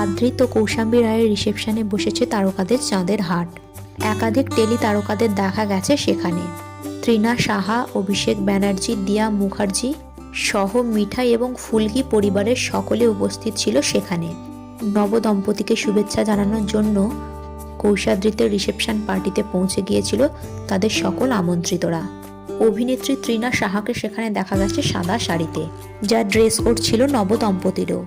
আদ্রিত ও কৌশাম্বী রায়ের রিসেপশনে বসেছে তারকাদের চাঁদের হাট। একাধিক টেলি তারকাদের দেখা গেছে সেখানে। তৃণা সাহা, অভিষেক ব্যানার্জি, দিয়া মুখার্জি সহ মিঠাই এবং ফুলকি পরিবারের সকলে উপস্থিত ছিল সেখানে। নবদম্পতিকে শুভেচ্ছা জানানোর জন্য কৌশাদ্রিতের রিসেপশন পার্টিতে পৌঁছে গিয়েছিল তাদের সকল আমন্ত্রিতরা। অভিনেত্রী তৃণা সাহাকে সেখানে দেখা গেছে সাদা শাড়িতে, যা ড্রেস কোড ছিল নবদম্পতিরও।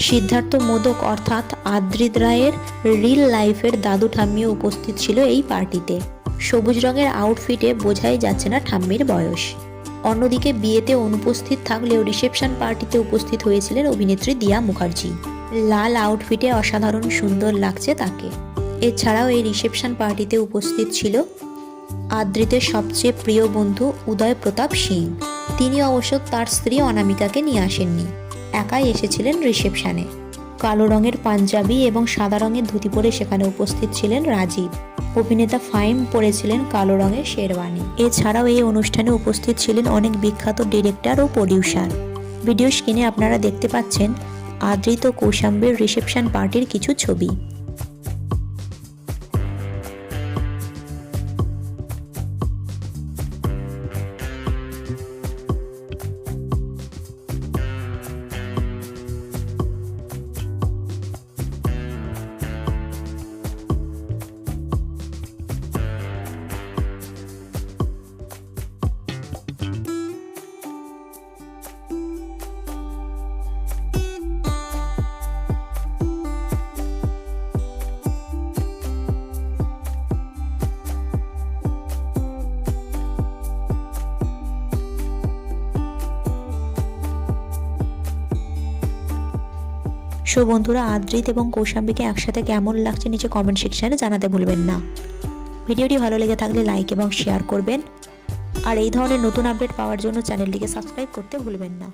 সিদ্ধার্থ মোদক অর্থাৎ আদ্রিত রায়ের রিল লাইফের দাদু ঠাম্মিও উপস্থিত ছিল এই পার্টিতে। সবুজ রঙের আউটফিটে বোঝাই যাচ্ছে না ঠাম্মির বয়স। অন্যদিকে বিয়েতে অনুপস্থিত থাকলেও রিসেপশন পার্টিতে উপস্থিত হয়েছিলেন অভিনেত্রী দিয়া মুখার্জি। লাল আউটফিটে অসাধারণ সুন্দর লাগছে তাকে। এছাড়াও এই রিসেপশন পার্টিতে উপস্থিত ছিল আদ্রিতের সবচেয়ে প্রিয় বন্ধু উদয় প্রতাপ সিং। তিনি অবশ্য তার স্ত্রী অনামিকাকে নিয়ে আসেননি, একাই এসেছিলেন রিসেপশনে। কালো রঙের পাঞ্জাবি এবং সাদা রঙের ধুতি পরে সেখানে উপস্থিত ছিলেন রাজীব। অভিনেতা ফাহিম পরেছিলেন কালো রঙের শেরওয়ানি। এছাড়াও এই অনুষ্ঠানে উপস্থিত ছিলেন অনেক বিখ্যাত ডিরেক্টর ও প্রডিউসার। ভিডিও স্ক্রিনে আপনারা দেখতে পাচ্ছেন আদ্রিত ও কৌশাম্বীর রিসেপশন পার্টির কিছু ছবি। সো বন্ধুরা, আদ্রিত এবং কৌশাম্বীকে একসাথে কেমন লাগছে নিচে কমেন্ট সেকশনে জানাতে ভুলবেন না। ভিডিওটি ভালো লেগে থাকলে লাইক এবং শেয়ার করবেন। আর এই ধরনের নতুন আপডেট পাওয়ার জন্য চ্যানেলটিকে সাবস্ক্রাইব করতে ভুলবেন না।